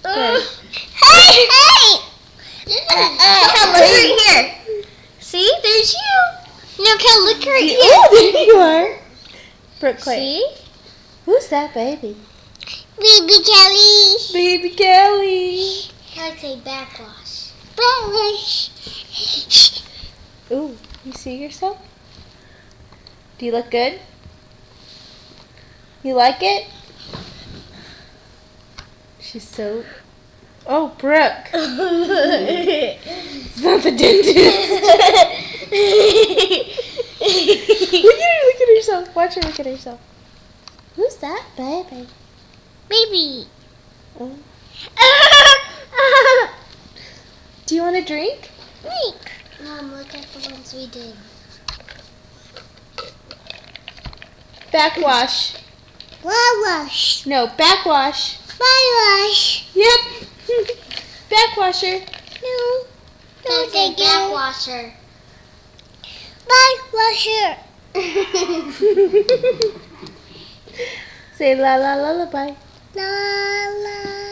Hey! Kel, look right here. See? There's you. No, Kel, look right here. Oh, there you are. Brooke Clay. See? Who's that baby? Baby Kelly. Baby Kelly. I like to say backwash. Backwash. Ooh, you see yourself? Do you look good? You like it? She's so... Oh, Brooke. It's not the dentist. Look at her, look at herself. Watch her look at herself. Who's that baby? Baby. Oh. Do you want a drink? Drink. Mom, look at the ones we did. Backwash. Backwash. No, backwash. Backwash. Yep. Backwasher. No. No, say backwasher. Backwasher. Say la la lullaby. La la.